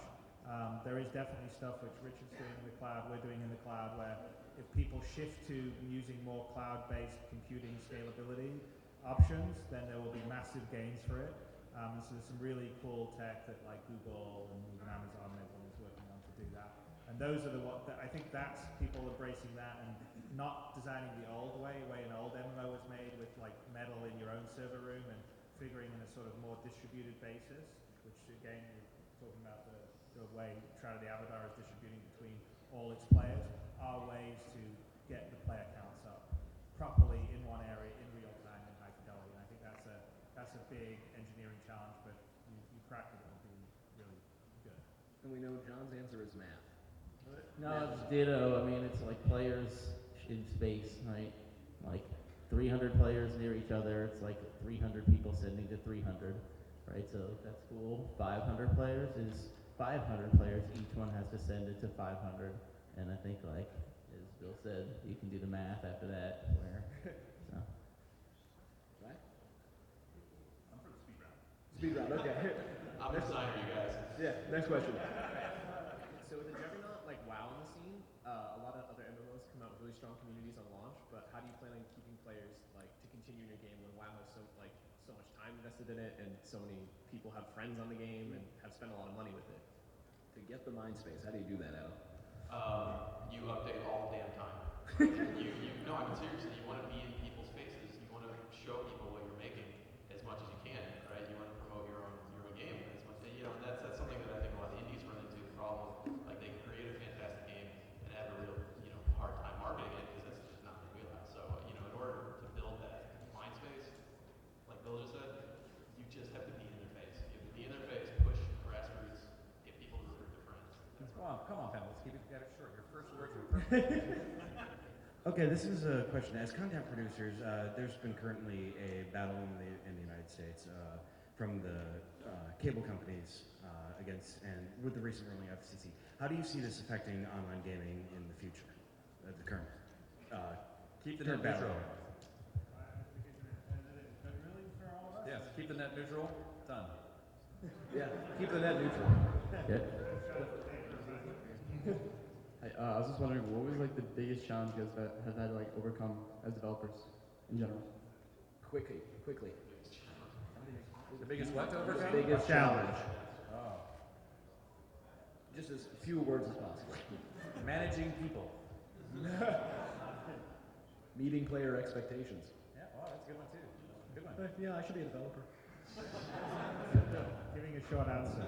There is definitely stuff which Richard's doing in the cloud, we're doing in the cloud, where if people shift to using more cloud-based computing scalability options, then there will be massive gains for it. So there's some really cool tech that like Google and even Amazon and everyone is working on to do that. And those are I think that's people embracing that and not designing the old way an old MMO was made with like metal in your own server room and figuring in a sort of more distributed basis, which again, you're talking about the way Shroud of the Avatar is distributing between all its players, are ways to get the player counts up properly in one area in real time in high fidelity. And I think that's a big engineering challenge, but you crack it, it'll be really good. And we know John's answer is math. No, it's ditto. I mean, it's like players in space, right? Like 300 players near each other. It's like 300 people sending to 300, right? So that's cool. 500 players is 500 players. Each one has to send it to 500. And I think, like, as Bill said, you can do the math after that. So. Right? I'm for the speed round. Speed round, okay. I'm a designer, you guys. Yeah, next question. So with the juggernaut like WoW on the scene, a lot of other MMOs come out with really strong communities on launch, but how do you plan on keeping players like to continue your game when WoW has so much time invested in it and so many people have friends on the game and have spent a lot of money with it? To get the mind space, how do you do that, Adam? You update all the damn time. No, I mean seriously, you want to be in people's faces. You show people what you're making as much as you can, right? You want to promote your own game as much, and that's something that I think a lot of indies run into the problem. Like they can create a fantastic game and have a real hard time marketing it because that's just not their wheelhouse. So in order to build that mind space, like Bill just said, you just have to be in their face. You have to be in their face, push grassroots, get people to recruit their friends. Come on, panelists, keep it short. Your first words were perfect. Okay, this is a question. As content producers, there's been currently a battle in the United States from the cable companies against, and with the recent ruling of FCC. How do you see this affecting online gaming in the future? The current keep the current net battle. neutral. Yes, keep the net neutral. Done. Yeah, keep the net neutral. Yeah. I was just wondering, what was like the biggest challenge you guys have had to like overcome as developers in general? Quickly. The biggest what to overcome? The biggest challenge. Oh. Just as few words as possible. Managing people. Meeting player expectations. Yeah, oh, that's a good one too. Good one. Yeah, I should be a developer. Giving a short answer.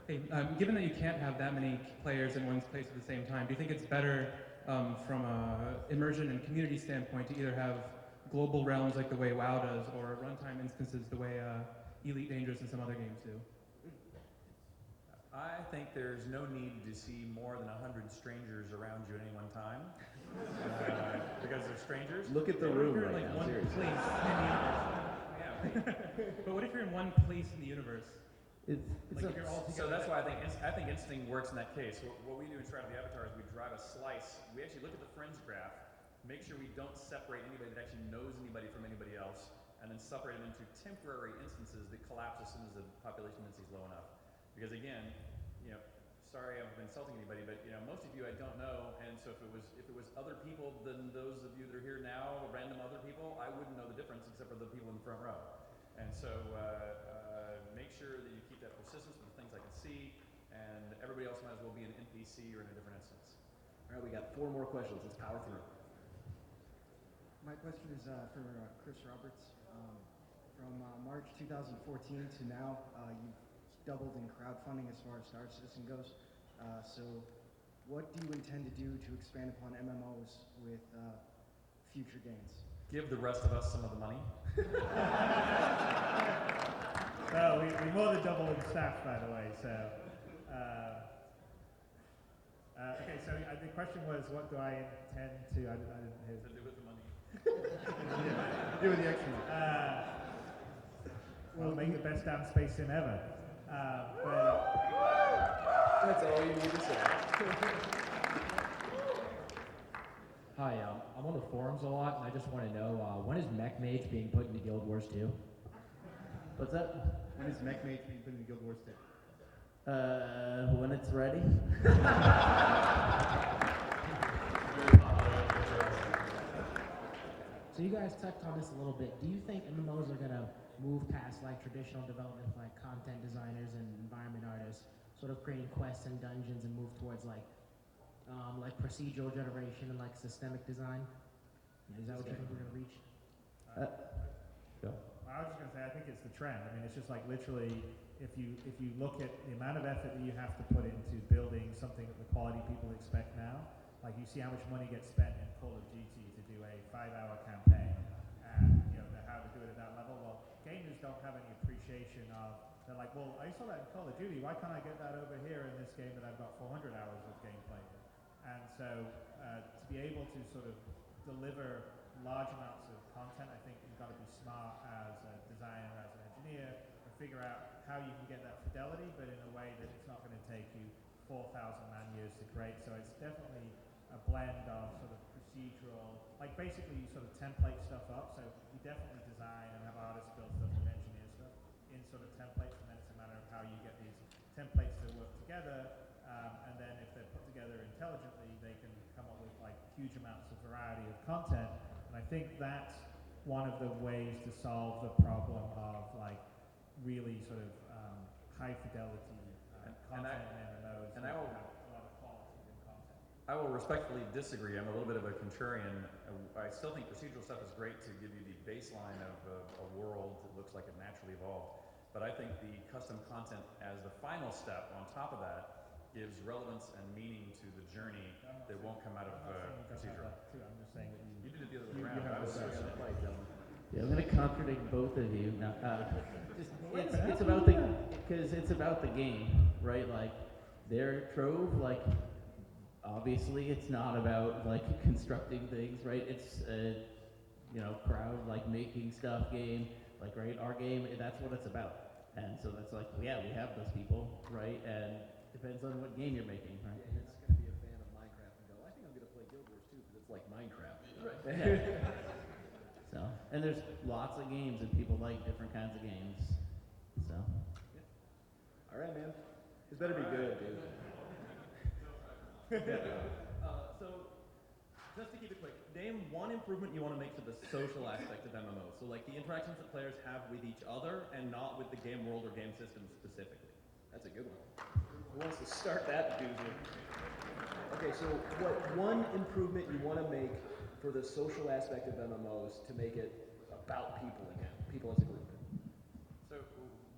Hey, given that you can't have that many players in one place at the same time, do you think it's better from a immersion and community standpoint to either have global realms like the way WoW does, or runtime instances the way Elite Dangerous and some other games do? I think there's no need to see more than 100 strangers around you at any one time because they're strangers. Look at the room right like now, one seriously. place in the universe. Yeah. But what if you're in one place in the universe? Like if you're all So together. that's why I think instinct works in that case. What we do in Trion of the Avatar is we drive a slice. We actually look at the friends graph, make sure we don't separate anybody that actually knows anybody from anybody else, and then separate them into temporary instances that collapse as soon as the population density is low enough. Because again, sorry I've been insulting anybody, but most of you I don't know, and so if it was other people than those of you that are here now, random other people, I wouldn't know the difference except for the people in the front row. And so make sure that you keep that persistence with the things I can see, and everybody else might as well be an NPC or in a different instance. All right, we got 4 more questions. Let's power through. My question is for Chris Roberts. From March 2014 to now, you've doubled in crowdfunding as far as Star Citizen goes. So what do you intend to do to expand upon MMOs with future games? Give the rest of us some of the money. Well, we more than doubled in staff, by the way. So, okay. So the question was, what do I intend to? I didn't hear. To do with the money. Yeah, do with the extra money. We'll make the best damn space sim ever. But that's all you need to say. Hi, I'm on the forums a lot, and I just want to know, when is Mech Mage being put into Guild Wars 2? What's that? When is Mech Mage being put into Guild Wars 2? When it's ready. So you guys touched on this a little bit. Do you think MMOs are going to move past like traditional development, like content designers and environment artists, sort of creating quests and dungeons, and move towards like procedural generation and like systemic design? Is that what you think we're going to reach? I was just going to say, I think it's the trend. I mean, it's just like literally, if you look at the amount of effort that you have to put into building something at the quality people expect now, like you see how much money gets spent in Call of Duty to do a 5-hour campaign, and how to do it at that level. Well, gamers don't have any appreciation of. They're like, well, I saw that in Call of Duty. Why can't I get that over here in this game that I've got 400 hours of gameplay in? And so to be able to sort of deliver large amounts of content, I think you've got to be smart as a designer, as an engineer, and figure out how you can get that fidelity, but in a way that it's not going to take you 4,000 man-years to create. So it's definitely a blend of sort of procedural, like basically you sort of template stuff up. So you definitely design and have artists build stuff and engineer stuff in sort of templates, and then it's a matter of how you get these templates to work together. And then if they're put together intelligently, they can come up with like huge amounts of variety of content. And I think that's one of the ways to solve the problem of like really sort of high fidelity content in MMOs. And I will have a lot of quality in content. I will respectfully disagree. I'm a little bit of a contrarian. I still think procedural stuff is great to give you the baseline of a world that looks like it naturally evolved. But I think the custom content as the final step on top of that gives relevance and meaning to the journey that won't come out of procedural. I'm just saying that You did it the other way around. I was Yeah, I'm going to contradict both of you. No, it's about the, because it's about the game, right? Like, their Trove, like, obviously it's not about like constructing things, right? It's a, you know, crowd like making stuff game, like, right? Our game, that's what it's about. And so that's like, yeah, we have those people, right? And depends on what game you're making, right? Yeah, you're not going to be a fan of Minecraft and go, I think I'm going to play Guild Wars 2 because it's like Minecraft. Right. Yeah. So, and there's lots of games and people like different kinds of games. So. Yeah. All right, man. This better be good, dude. So, just to keep it quick, name one improvement you want to make to the social aspect of MMO. So, like the interactions that players have with each other and not with the game world or game system specifically. That's a good one. Who wants to start that doozy? Okay, so what one improvement you want to make for the social aspect of MMOs to make it about people again, people as a group? So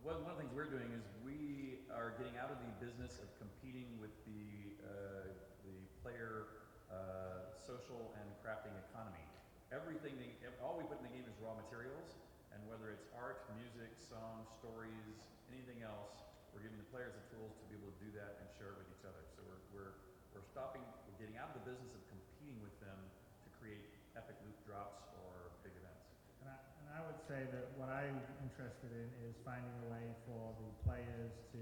one of the things we're doing is we are getting out of the business of competing with the player social and crafting economy. Everything, all we put in the game is raw materials, and whether it's art, music, songs, stories, anything else, we're giving the players the tools to be able to do that and share it with each other. So we're getting out of the business of competing with them to create epic loot drops or big events. And I would say that what I'm interested in is finding a way for the players to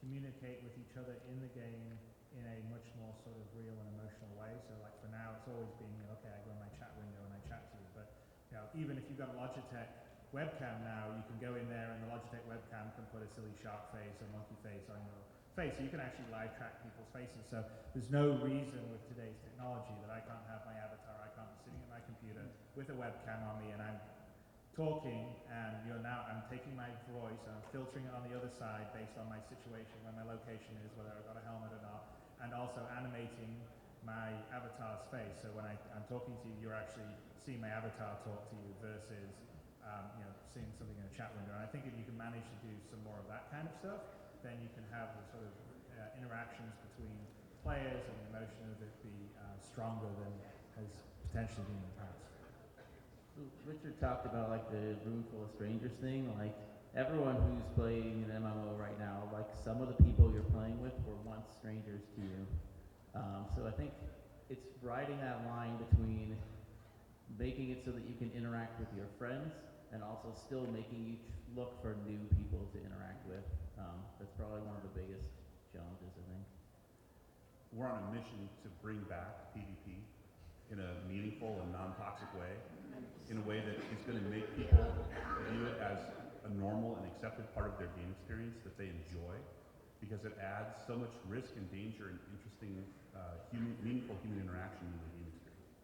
communicate with each other in the game in a much more sort of real and emotional way. So like for now, it's always been, okay, I go in my chat window and I chat to you. But you know, even if you've got a Logitech webcam now, you can go in there and the Logitech webcam can put a silly shark face or monkey face on your face. So you can actually live track people's faces. So there's no reason with today's technology that I can't have my avatar, I can't be sitting at my computer with a webcam on me and I'm talking, and I'm taking my voice and I'm filtering it on the other side based on my situation, where my location is, whether I've got a helmet or not, and also animating my avatar's face. So when I'm talking to you, you're actually seeing my avatar talk to you versus seeing something in a chat window. And I think if you can manage to do some more of that kind of stuff, then you can have the sort of interactions between players and the emotion of it be stronger than has potentially been in the past. Richard talked about like the room full of strangers thing. Like everyone who's playing an MMO right now, like some of the people you're playing with were once strangers to you. So I think it's riding that line between making it so that you can interact with your friends and also still making you look for new people to interact with. That's probably one of the biggest challenges, I think. We're on a mission to bring back PvP in a meaningful and non-toxic way, in a way that is going to make people view it as a normal and accepted part of their game experience that they enjoy, because it adds so much risk and danger and interesting, meaningful human interaction in the game experience.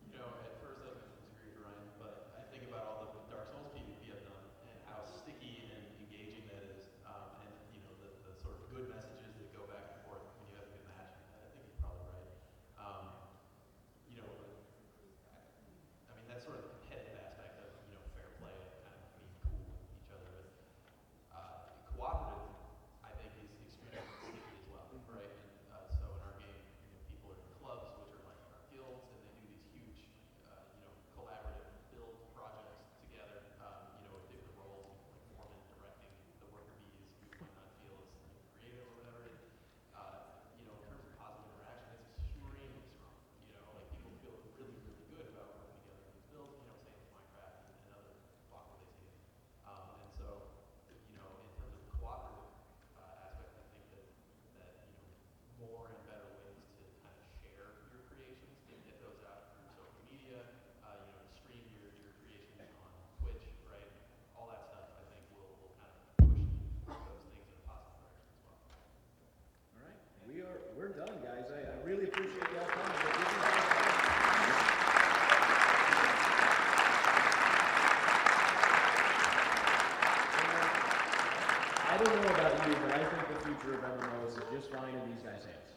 You know, at first I disagree with Ryan, but I think about all the Dark Souls PvP I've done and how sticky and engaging that is, and you know the sort of good messages that go back and forth when you have a good match. I think you're probably right. You know, I mean that's sort of the competitive aspect of fair play and kind of being cool with each other. But cooperative, I think, is extremely sticky as well, right? And so in our game, people are in clubs, which are like our guilds, and they do these huge, collaborative build projects together. With different roles, like foreman directing the worker bees, who might not feel as creative or whatever. In terms of positive interaction, it's extremely strong. Like people feel really, really good about working together in these builds. Same with Minecraft and other block-related games. And so, in terms of cooperative aspect, I think that more and better ways to kind of share your creations and get those out through social media, stream your creations on Twitch, right? All that stuff, I think, will kind of push those things in a positive direction as well. All right, we're done, guys. I really appreciate y'all coming. I don't know about you, but I think the future of MMOs is just fine in these guys' hands.